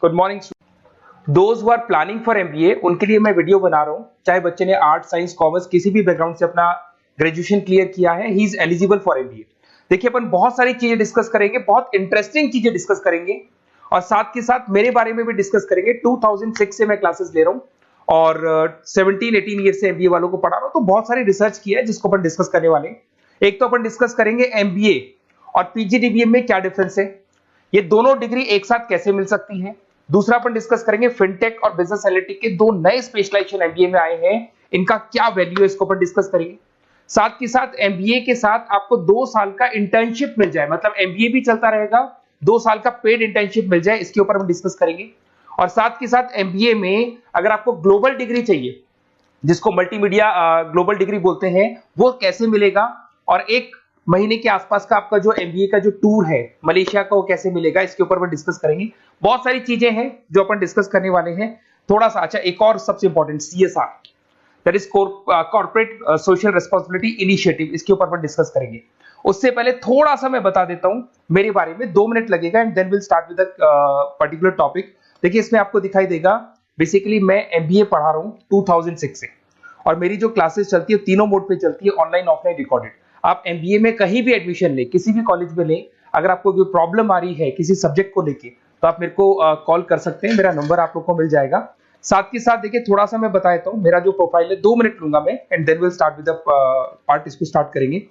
Good morning. Those who are planning for MBA उनके लिए मैं वीडियो बना रहा हूँ। चाहे बच्चे ने आर्ट, साइंस, कॉमर्स किसी भी बैकग्राउंड से अपना ग्रेजुएशन क्लियर किया है, he is eligible for MBA. देखिए, अपन बहुत सारी चीजें डिस्कस करेंगे, बहुत इंटरेस्टिंग चीजें डिस्कस करेंगे और साथ के साथ मेरे बारे में भी डिस्कस करेंगे। 2006 से मैं क्लासेस ले रहा हूँ और 17-18 ईयर से एमबीए वालों को पढ़ा रहा हूँ, तो बहुत सारी रिसर्च किया है जिसको अपन डिस्कस करने वाले हैं। एक तो अपन डिस्कस करेंगे एमबीए और पीजीडीबीएम में क्या डिफरेंस है, ये दोनों डिग्री एक साथ कैसे मिल सकती है। दूसरा अपन डिस्कस करेंगे फिनटेक और बिजनेस एनालिटिक के दो नए स्पेशलाइजेशन एमबीए में आए हैं, इनका क्या वैल्यू है, इसको अपन डिस्कस करेंगे। साथ के साथ एमबीए के साथ आपको 2 साल का इंटर्नशिप मिल जाए, मतलब एमबीए भी चलता रहेगा, 2 साल का पेड इंटर्नशिप मिल जाए, इसके ऊपर हम डिस्कस करेंगे। और साथ के साथ एमबीए में अगर आपको ग्लोबल डिग्री चाहिए, जिसको मल्टीमीडिया ग्लोबल डिग्री बोलते हैं, वो कैसे मिलेगा, और 1 महीने के आसपास का आपका जो एमबीए का जो टूर है मलेशिया का, वो कैसे मिलेगा, इसके ऊपर अपन डिस्कस करेंगे। बहुत सारी चीजें हैं जो अपन डिस्कस करने वाले हैं। थोड़ा सा अच्छा, एक और सबसे important CSR, that is corporate social responsibility initiative, इसके ऊपर अपन डिस्कस करेंगे। उससे पहले थोड़ा सा मैं बता देता हूं मेरे बारे में, 2 मिनट लगेगा and then will start with particular topic. देखिए, इसमें आपको दिखाई देगा बेसिकली मैं एमबीए पढ़ा रहा हूं 2006 से, और मेरी जो क्लासेस चलती है तीनों मोड पे चलती है, ऑनलाइन, ऑफलाइन, रिकॉर्डेड। आप एमबीए में कहीं भी एडमिशन लें, किसी भी कॉलेज में लें, अगर आपको कोई प्रॉब्लम आ रही है किसी सब्जेक्ट को लेके, तो आप मेरे को कॉल कर सकते हैं, मेरा नंबर आप लोग को मिल जाएगा। साथ के साथ देखिए, थोड़ा सा मैं बता देता हूँ, मेरा जो प्रोफाइल है 2 मिनट लूंगा मैं and then will start with the part, इसको स्टार्ट करेंगे।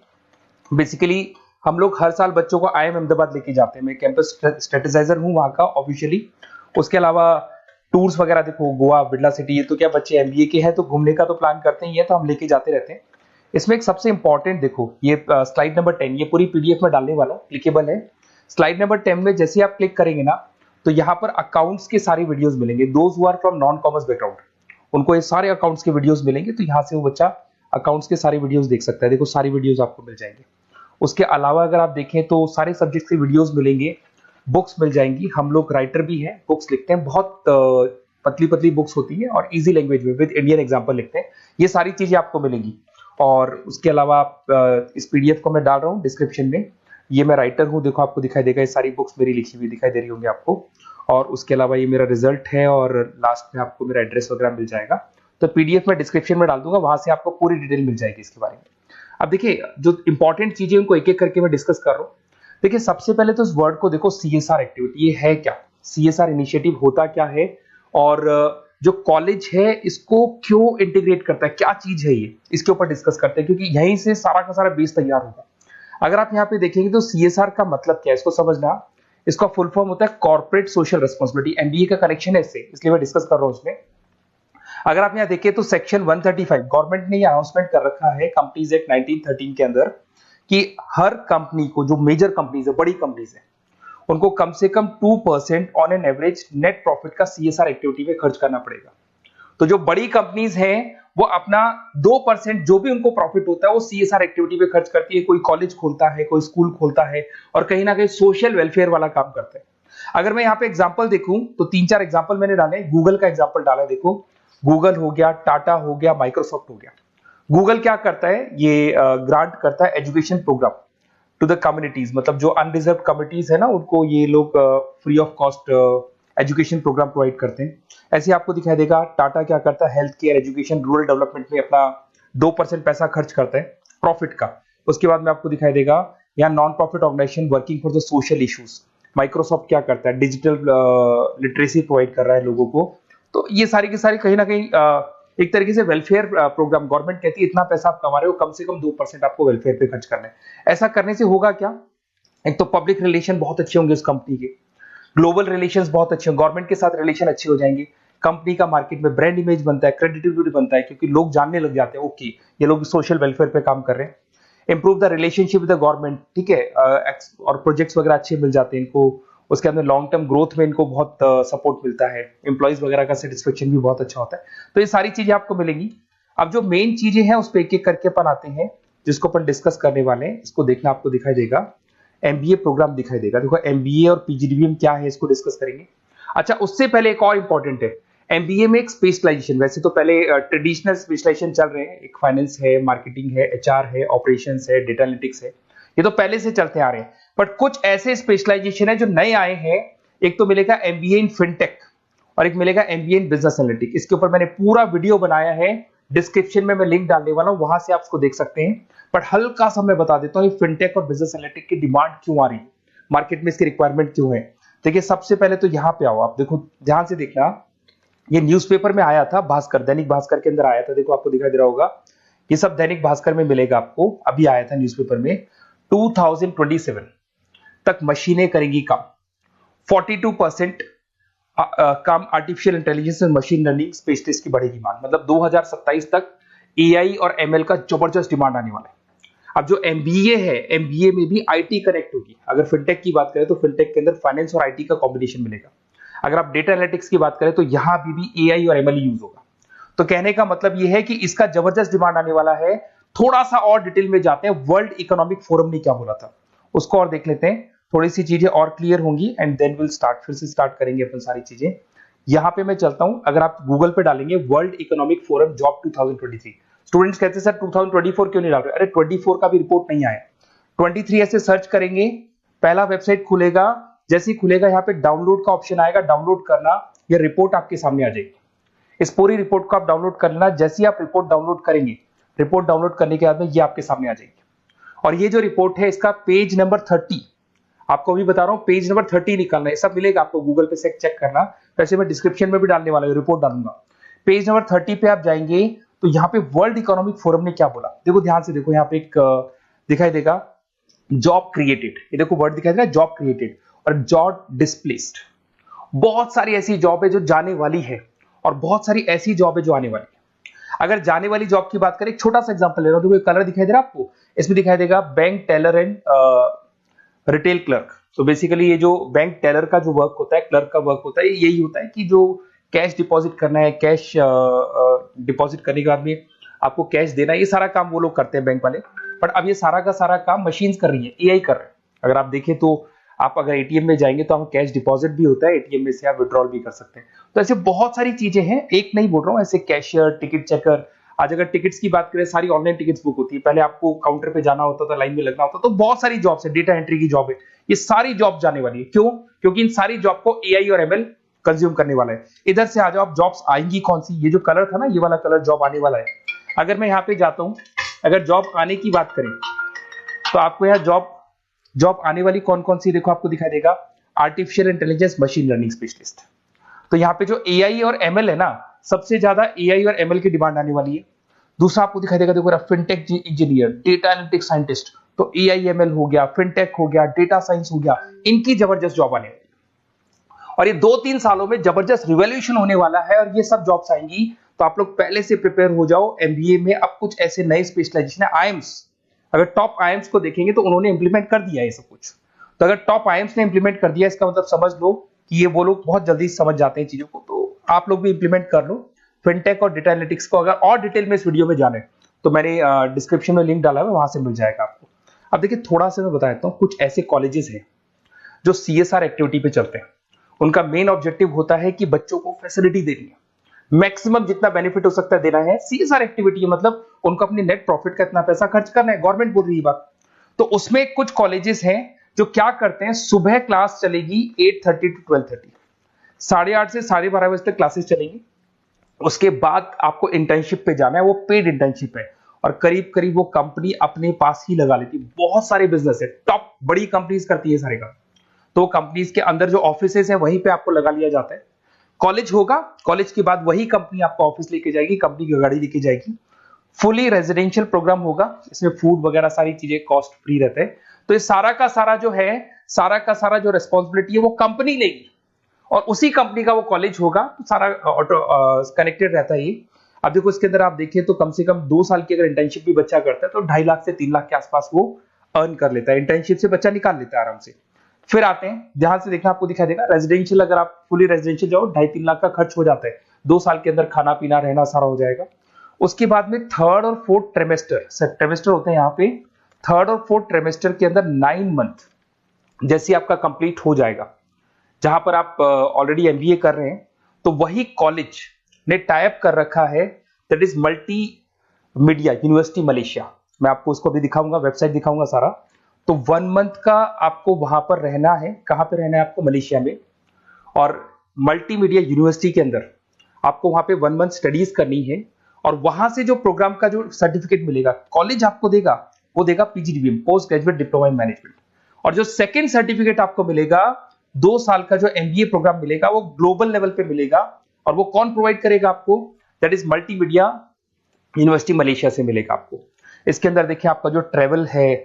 बेसिकली हम लोग हर साल बच्चों को आईएम अहमदाबाद लेके जाते हैं, मैं कैंपस स्ट्रेटेजाइजर हूँ वहाँ का ऑफिशियली। उसके अलावा टूर्स वगैरह, देखो गोवा, बिरला सिटी, ये तो क्या बच्चे एमबीए के हैं तो घूमने का तो प्लान करते ही है, तो हम लेके जाते रहते हैं। इसमें एक सबसे इंपॉर्टेंट देखो, ये स्लाइड नंबर 10, ये पूरी पीडीएफ में डालने वाला हूँ, क्लिकेबल है। स्लाइड नंबर 10 में जैसे आप क्लिक करेंगे ना, तो यहाँ पर अकाउंट्स के सारी वीडियोस मिलेंगे। Those who are from non commerce background, उनको ये सारे अकाउंट्स के वीडियोस मिलेंगे, तो यहाँ से वो बच्चा अकाउंट्स के सारे वीडियोस देख सकता है। देखो, सारी वीडियोस आपको मिल जाएंगे। उसके अलावा अगर आप देखें तो सारे सब्जेक्ट के वीडियोस मिलेंगे, बुक्स मिल जाएंगी। हम लोग राइटर भी हैं, बुक्स लिखते हैं, बहुत पतली पतली बुक्स होती है और इजी लैंग्वेज में विद इंडियन एग्जांपल लिखते हैं। ये सारी चीजें आपको मिलेंगी। और उसके अलावा इस पीडीएफ को मैं डाल रहा हूँ डिस्क्रिप्शन में, ये मैं राइटर हूँ, देखो आपको दिखाई देगा, ये सारी बुक्स मेरी लिखी हुई दिखाई दे रही होंगी आपको। और उसके अलावा ये मेरा रिजल्ट है और लास्ट में आपको मेरा एड्रेस वगैरह मिल जाएगा। तो पीडीएफ में डिस्क्रिप्शन में डाल दूंगा, वहां से आपको पूरी डिटेल मिल जाएगी इसके बारे में। अब देखिए, जो इंपॉर्टेंट चीजें उनको एक एक करके मैं डिस्कस कर रहा हूँ। देखिए, सबसे पहले तो इस वर्ड को देखो, सीएसआर एक्टिविटी, ये है क्या, सीएसआर इनिशिएटिव होता क्या है, और जो कॉलेज है इसको क्यों इंटीग्रेट करता है, क्या चीज है ये, इसके ऊपर डिस्कस करते हैं, क्योंकि यहीं से सारा का सारा बेस तैयार होगा। अगर आप यहाँ पे देखेंगे तो सीएसआर का मतलब क्या है, इसको समझना। इसका फुल फॉर्म होता है कॉर्पोरेट सोशल रिस्पांसिबिलिटी। एमबीए का कनेक्शन है इससे, इसलिए मैं डिस्कस कर रहा हूँ इसमें। अगर आप यहाँ देखें तो सेक्शन 135, गवर्नमेंट ने ये अनाउंसमेंट कर रखा है कंपनीज एक्ट 1913 के अंदर, कि हर कंपनी को, जो मेजर कंपनीज है, बड़ी कंपनीज है, उनको कम से कम 2% on an average net profit का सीएसआर एक्टिविटी में खर्च करना पड़ेगा। तो जो बड़ी कंपनीज हैं वो अपना 2% जो भी उनको प्रॉफिट होता है वो सीएसआर एक्टिविटी पे खर्च करती है। कोई कॉलेज खोलता है, कोई स्कूल खोलता है, और कहीं ना कहीं सोशल वेलफेयर वाला काम करता है। अगर मैं यहाँ पे एग्जांपल देखूं तो 3-4 एग्जांपल मैंने डाले। गूगल का एग्जांपल डाला, देखो गूगल हो गया, टाटा हो गया, माइक्रोसॉफ्ट हो गया। गूगल क्या करता है, ये ग्रांट करता है education program to the communities, मतलब जो अनरिजर्व कम्युनिटीज है ना, उनको ये लोग free of cost education program provide करते हैं। ऐसे आपको दिखाई देगा टाटा क्या करता है, health care, education, rural development में अपना 2% पैसा खर्च करता है प्रॉफिट का। उसके बाद में आपको दिखाई देगा यहाँ non profit organisation working for the social issues. Microsoft क्या करता है, डिजिटल लिटरेसी प्रोवाइड कर रहा है लोगों को। तो ये सारी की सारी कहीं ना कहीं एक तरीके से वेलफेयर प्रोग्राम, गवर्नमेंट कहती है इतना पैसा आप कमा रहे हो, कम से कम 2% आपको वेलफेयर पे खर्च करना है। ऐसा करने से होगा क्या, एक तो पब्लिक रिलेशन बहुत अच्छे होंगे उस कंपनी के, ग्लोबल रिलेशंस बहुत अच्छे होंगे, गवर्नमेंट के साथ रिलेशन अच्छे हो जाएंगे, कंपनी का मार्केट में ब्रांड इमेज बनता है, क्रेडिबिलिटी बनता है, क्योंकि लोग जानने लग जाते हैं ओके ये लोग सोशल वेलफेयर पे काम कर रहे हैं। Improve the relationship with the government, ठीक है, और प्रोजेक्ट्स वगैरह अच्छे मिल जाते हैं इनको। उसके अंदर लॉन्ग टर्म ग्रोथ में इनको बहुत सपोर्ट मिलता है, एम्प्लॉइज वगैरह का सेटिस्फेक्शन भी बहुत अच्छा होता है। तो ये सारी चीजें आपको मिलेंगी। अब जो मेन चीजें हैं उस पर एक एक करके अपन आते हैं, जिसको अपन डिस्कस करने वाले हैं। इसको देखना, आपको दिखाई देगा एमबीए प्रोग्राम दिखाई देगा। देखो एमबीए और पीजीडीबीएम क्या है, इसको डिस्कस करेंगे। अच्छा, उससे पहले एक और इंपॉर्टेंट है, एमबीए में एक स्पेशलाइजेशन, वैसे तो पहले ट्रेडिशनल स्पेशलाइजेशन चल रहे हैं, एक फाइनेंस है, मार्केटिंग है, एचआर है, ऑपरेशंस है, डेटा एनालिटिक्स है, ये तो पहले से चलते आ रहे हैं। बट कुछ ऐसे स्पेशलाइजेशन है जो नए आए हैं, एक तो मिलेगा एमबीए इन फिनटेक और एक मिलेगा एमबीए इन बिजनेस एनालिटिक्स। इसके ऊपर मैंने पूरा वीडियो बनाया है, डिस्क्रिप्शन में मैं लिंक डालने वाला हूं, वहां से आप उसको देख सकते हैं। बट हल्का सा मैं बता देता हूं फिनटेक और बिजनेस एनालिटिक्स की डिमांड क्यों आ रही है, मार्केट में इसकी रिक्वायरमेंट क्यों है। देखिए सबसे पहले तो यहाँ पे आओ, आप देखो ध्यान से देखना, ये न्यूज़पेपर में आया था, भास्कर, दैनिक भास्कर के अंदर आया था। देखो आपको दिखाई दे रहा होगा, ये सब दैनिक भास्कर में मिलेगा आपको, अभी आया था न्यूज़पेपर में। 2027 तक मशीनें करेंगी काम, 42% काम आर्टिफिशियल इंटेलिजेंस और मशीन लर्निंग स्पेशलिस्ट की बढ़ेगी मांग। मतलब 2027 तक एआई और एमएल का जबरदस्त डिमांड आने वाला है। अब जो एमबीए है, एमबीए में भी आईटी कनेक्ट होगी। अगर फिनटेक की बात करें तो फिनटेक के अंदर फाइनेंस और आईटी का कॉम्बिनेशन मिलेगा। अगर आप डेटा एनालिटिक्स की बात करें तो यहां भी एआई और एमएल यूज होगा। तो कहने का मतलब यह है कि इसका जबरदस्त डिमांड आने वाला है। थोड़ा सा और डिटेल में जाते हैं, वर्ल्ड इकोनॉमिक फोरम ने क्या बोला था उसको और देख लेते हैं, थोड़ी सी चीजें और क्लियर होंगी एंड देन विल स्टार्ट, फिर से स्टार्ट करेंगे अपन सारी चीजें। यहां पे मैं चलता हूं, अगर आप गूगल पे डालेंगे world economic forum job 2023, students कहते हैं सर 2024 क्यों नहीं डाल रहे? अरे 24 का भी रिपोर्ट नहीं आया, 23 ऐसे सर्च करेंगे, पहला वेबसाइट खुलेगा, जैसे ही खुलेगा यहाँ पे डाउनलोड का ऑप्शन आएगा, डाउनलोड करना, ये रिपोर्ट आपके सामने आ जाएगी। इस पूरी रिपोर्ट को आप डाउनलोड कर लेना। जैसे ही आप रिपोर्ट डाउनलोड करेंगे, रिपोर्ट डाउनलोड करने के बाद में ये आपके सामने आ जाएगी। और ये जो रिपोर्ट है इसका पेज नंबर 30, आपको भी बता रहा हूं, पेज नंबर 30 निकालना है, सब मिलेगा आपको गूगल पे से चेक करना। वैसे मैं डिस्क्रिप्शन में भी डालने वाला हूं, रिपोर्ट डालूंगा। पेज नंबर 30 पे आप जाएंगे तो यहाँ पे वर्ल्ड इकोनॉमिक फोरम ने क्या बोला, देखो ध्यान से देखो, यहाँ पे एक दिखाई देगा जॉब क्रिएटेड, ये देखो वर्ड दिखाई दे रहा है जॉब क्रिएटेड और जॉब डिस्प्लेस्ड। बहुत सारी ऐसी जॉब है जो जाने वाली है और बहुत सारी ऐसी जॉब है जो आने वाली है। अगर जाने वाली जॉब की बात करें, एक छोटा सा एग्जांपल ले रहा हूं, देखो कलर दिखाई दे रहा है आपको, इसमें दिखाई देगा bank teller and retail clerk. तो बेसिकली ये जो बैंक टेलर का जो वर्क होता है, क्लर्क का वर्क होता है, यही होता है कि जो कैश डिपॉजिट करना है, कैश डिपॉजिट करने के बाद में आपको कैश देना है, ये सारा काम वो लोग करते हैं बैंक वाले। बट अब ये सारा का सारा काम मशीन्स कर रही है, एआई कर रहे हैं। अगर आप देखें तो आप अगर एटीएम में जाएंगे तो आपको कैश डिपॉजिट भी होता है, एटीएम में से आप विड्रॉल भी कर सकते हैं। तो ऐसे बहुत सारी चीजें हैं, एक नहीं बोल रहा हूँ, ऐसे कैशियर, टिकट चेकर। आज अगर टिकट्स की बात करें, सारी ऑनलाइन टिकट्स बुक होती है, पहले आपको काउंटर पे जाना होता था, लाइन में लगना होता, तो बहुत सारी जॉब्स है, डेटा एंट्री की जॉब है, ये सारी जॉब जाने वाली है। क्यों? क्योंकि इन सारी जॉब को एआई और एमएल कंज्यूम करने वाला है। इधर से आ जाओ, आप जॉब्स आएंगी कौन सी, ये जो कलर था ना, ये वाला कलर जॉब आने वाला है। अगर मैं यहाँ पे जाता हूं, अगर जॉब आने की बात करें तो आपको यहाँ जॉब आने वाली कौन कौन सी, देखो आपको दिखाई देगा artificial intelligence machine learning specialist. तो यहाँ पे जो एआई और एमएल है ना, सबसे ज्यादा एआई और एमएल की डिमांड आने वाली है। दूसरा आपको दिखाई देगा, देखो fintech engineer, data analytics scientist, तो एआई एमएल हो गया, फिनटेक हो गया, डेटा साइंस हो गया, इनकी जबरदस्त जॉब आने वाली है। और ये 2-3 सालों में जबरदस्त रिवॉल्यूशन होने वाला है और ये सब जॉब्स आएंगी। तो आप लोग पहले से प्रिपेयर हो जाओ। एमबीए में अब कुछ ऐसे नए स्पेशलाइजेशन है, आईएम्स, अगर टॉप आईएम्स को देखेंगे तो उन्होंने इंप्लीमेंट कर दिया है ये सब कुछ। तो अगर टॉप आईएम्स ने इंप्लीमेंट कर दिया, इसका मतलब समझ लो कि ये वो लोग बहुत जल्दी समझ जाते हैं चीजों को, तो आप लोग भी इंप्लीमेंट कर लो फिनटेक और डेटा एनालिटिक्स को। अगर और डिटेल में इस वीडियो में जाने तो मैंने डिस्क्रिप्शन में लिंक डाला है, वहां से मिल जाएगा आपको। अब देखिए थोड़ा सा मैं बता देता हूँ, कुछ ऐसे कॉलेजेस हैं जो सीएसआर एक्टिविटी पे चलते हैं। उनका मेन ऑब्जेक्टिव होता है कि बच्चों को फैसिलिटी देनी है, मैक्सिमम जितना बेनिफिट हो सकता है देना है। सीएसआर एक्टिविटी मतलब उनको अपने नेट प्रॉफिट का इतना पैसा खर्च करना है, गवर्नमेंट बोल रही है बात। तो उसमें कुछ कॉलेजेस हैं जो क्या करते हैं, सुबह क्लास चलेगी 8:30 to 12:30, 8:30 से 12:30 बजे तक क्लासेस चलेंगी। उसके बाद आपको इंटर्नशिप पे जाना है, वो पेड इंटर्नशिप है और करीब करीब वो कंपनी अपने पास ही लगा लेती है। बहुत सारे बिजनेस है, टॉप बड़ी कंपनीज करती है सारे काम। तो कंपनीज के अंदर जो ऑफिसेज है वहीं पे आपको लगा लिया जाता है। कॉलेज होगा, कॉलेज के बाद वही कंपनी आपको ऑफिस लेके जाएगी, कंपनी की गाड़ी लेके जाएगी। फुली रेजिडेंशियल प्रोग्राम होगा, इसमें फूड वगैरह सारी चीजें कॉस्ट फ्री रहते हैं। तो ये सारा का सारा जो है, सारा का सारा जो रेस्पॉन्सिबिलिटी है वो कंपनी लेगी और उसी कंपनी का वो कॉलेज होगा। तो सारा ऑटो कनेक्टेड रहता है ये। अब देखो इसके अंदर आप देखें तो कम से कम 2 साल की अगर इंटर्नशिप भी बच्चा करता है तो 2.5 लाख से 3 लाख के आसपास वो अर्न कर लेता है, इंटर्नशिप से बच्चा निकाल लेता है आराम से। फिर आते हैं, ध्यान से देखना, आपको दिखाई देगा रेजिडेंशियल, अगर आप फुली रेजिडेंशियल जाओ 2.5-3 लाख का खर्च हो जाता है, 2 साल के अंदर खाना पीना रहना सारा हो जाएगा। उसके बाद में थर्ड और फोर्थ ट्रेमेस्टर होते हैं यहाँ पे। थर्ड और फोर्थ ट्रेमेस्टर के अंदर 9 मंथ जैसे आपका कंप्लीट हो जाएगा, जहां पर आप ऑलरेडी एमबीए कर रहे हैं, तो वही कॉलेज ने टाइप कर रखा है, that is multi media university Malaysia. मैं आपको उसको भी दिखाऊंगा, वेबसाइट दिखाऊंगा सारा। तो 1 मंथ का आपको वहां पर रहना है। कहां पे रहना है आपको? मलेशिया में। और मल्टीमीडिया यूनिवर्सिटी के अंदर आपको वहां पे 1 मंथ स्टडीज करनी है और वहां से जो प्रोग्राम का जो सर्टिफिकेट मिलेगा कॉलेज आपको देगा, वो देगा PGDBM, post graduate diploma in management. और जो सेकंड सर्टिफिकेट आपको मिलेगा 2 साल का जो एमबीए प्रोग्राम मिलेगा वो ग्लोबल लेवल पे मिलेगा। और वो कौन प्रोवाइड करेगा आपको? That is multimedia university Malaysia से मिलेगा आपको। इसके अंदर देखिए आपका जो ट्रेवल है,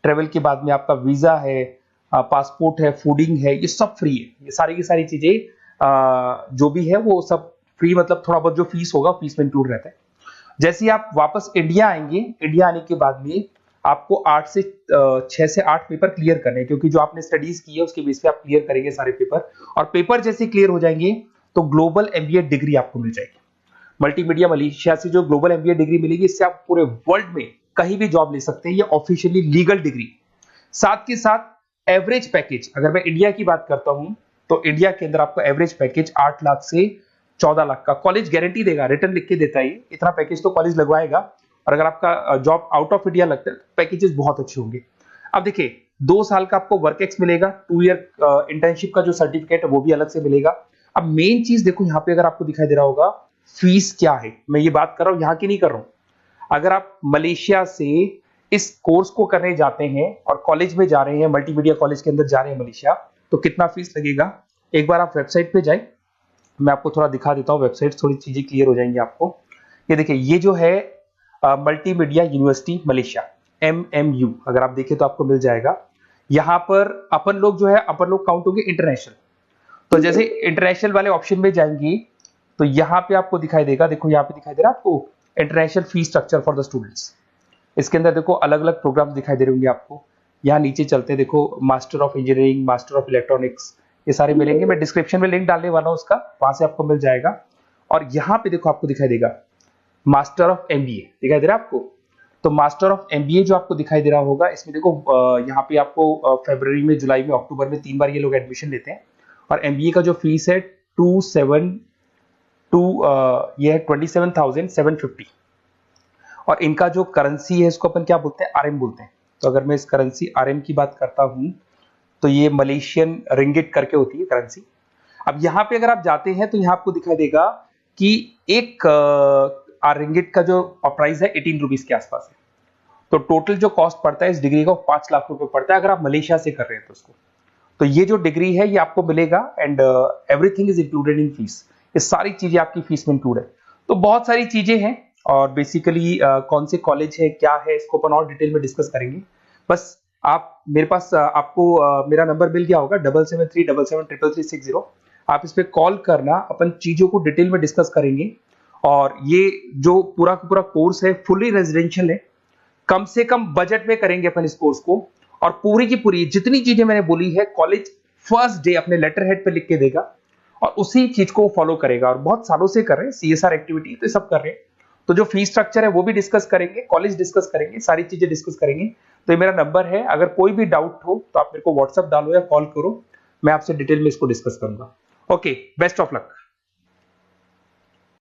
ट्रेवल के बाद में आपका वीजा है, पासपोर्ट है, फूडिंग है, ये सब फ्री है। ये सारी की सारी चीजें जो भी है वो सब फ्री, मतलब थोड़ा बहुत जो फीस होगा फीस में इंक्लूड रहता है। जैसे ही आप वापस इंडिया आएंगे, इंडिया आने के बाद में आपको 6 से 8 पेपर क्लियर करने हैं, क्योंकि जो आपने स्टडीज की है उसके बेस पे आप क्लियर करेंगे सारे पेपर। और पेपर जैसे क्लियर हो जाएंगे तो ग्लोबल एमबीए डिग्री आपको मिल जाएगी। मल्टीमीडिया मलेशिया से जो ग्लोबल एमबीए डिग्री मिलेगी, इससे आप पूरे वर्ल्ड में कहीं भी जॉब ले सकते हैं। ये ऑफिशियली लीगल डिग्री। साथ के साथ एवरेज पैकेज, अगर मैं इंडिया की बात करता हूं तो इंडिया के अंदर आपको एवरेज पैकेज 8 लाख से 14 लाख का कॉलेज गारंटी देगा, रिटर्न लिख के देता है। इतना पैकेज तो कॉलेज लगवाएगा। और अगर आपका जॉब आउट ऑफ इंडिया लगता है तो पैकेजेस बहुत अच्छे होंगे। अब देखिए 2 साल का आपको वर्क एक्स मिलेगा, 2 ईयर इंटर्नशिप का जो सर्टिफिकेट है वो भी अलग से मिलेगा। अब मेन चीज देखो यहाँ पे, अगर आपको दिखाई दे रहा होगा फीस क्या है, मैं ये बात कर रहा हूं यहाँ की नहीं कर रहा हूं। अगर आप मलेशिया से इस कोर्स को करने जाते हैं और कॉलेज में जा रहे हैं, मल्टीमीडिया कॉलेज के अंदर जा रहे हैं मलेशिया, तो कितना फीस लगेगा? एक बार आप वेबसाइट पे जाए, मैं आपको थोड़ा दिखा देता हूँ, वेबसाइट थोड़ी चीजें क्लियर हो जाएंगी आपको। ये देखिए, ये जो है मल्टीमीडिया यूनिवर्सिटी मलेशिया, MMU, अगर आप देखें तो आपको मिल जाएगा। यहाँ पर अपन लोग जो है, अपन लोग काउंट होंगे इंटरनेशनल। तो जैसे इंटरनेशनल वाले ऑप्शन में जाएंगे तो यहाँ पे आपको दिखाई देगा, देखो यहाँ पे दिखाई दे रहा है आपको international fee structure for the students. इसके अंदर देखो अलग अलग प्रोग्राम दिखाई दे रहे होंगे आपको। यहाँ नीचे चलते हैं, देखो master of engineering, master of electronics, ये सारे मिलेंगे। मैं डिस्क्रिप्शन में लिंक डालने वाला हूँ उसका, वहां से आपको मिल जाएगा। और यहाँ पे देखो आपको दिखाई देगा मास्टर ऑफ एमबीए, दिखाई दे रहा है आपको। तो मास्टर ऑफ एमबीए जो आपको दिखाई दे रहा होगा, इसमें देखो यहाँ पे आपको फरवरी में, जुलाई में, अक्टूबर में 3 बार ये लोग एडमिशन लेते हैं। और एमबीए का जो फीस है 27,750। और इनका जो करेंसी है इसको अपन क्या बोलते हैं? RM बोलते हैं। तो अगर मैं इस करेंसी RM की बात करता हूं तो ये मलेशियन रिंगिट करके होती है करेंसी। अब यहाँ पे अगर आप जाते हैं तो यहाँ आपको दिखाई देगा कि एक रिंगिट का जो प्राइस है 18 रुपीज के आसपास है। तो टोटल जो कॉस्ट पड़ता है इस डिग्री का 5 लाख रुपए पड़ता है, अगर आप मलेशिया से कर रहे हैं तो उसको। तो ये जो डिग्री है ये आपको मिलेगा and everything is included in fees. ये सारी चीजें आपकी फीस में इंक्लूड है। तो बहुत सारी चीजें हैं और बेसिकली कौन से कॉलेज है, क्या है, इसको अपन और डिटेल में डिस्कस करेंगे। बस आप मेरे पास आपको मेरा नंबर मिल गया होगा 7737773360। आप इस पे कॉल करना, अपन चीजों को डिटेल में डिस्कस करेंगे। और ये जो पूरा का पूरा कोर्स है फुली रेजिडेंशियल है, कम से कम बजट में करेंगे अपन इस कोर्स को। और पूरी की पूरी जितनी चीजें मैंने बोली है कॉलेज फर्स्ट डे अपने लेटर हेड पे लिख के देगा और उसी चीज को फॉलो करेगा। और बहुत सालों से कर रहे हैं, CSR एक्टिविटी तो सब कर रहे हैं। तो जो फीस स्ट्रक्चर है वो भी डिस्कस करेंगे, कॉलेज डिस्कस करेंगे, सारी चीजें डिस्कस करेंगे। तो ये मेरा नंबर है, अगर कोई भी डाउट हो तो आप मेरे को व्हाट्सएप डालो या कॉल करो, मैं आपसे डिटेल में इसको डिस्कस करूंगा। Okay, best of luck.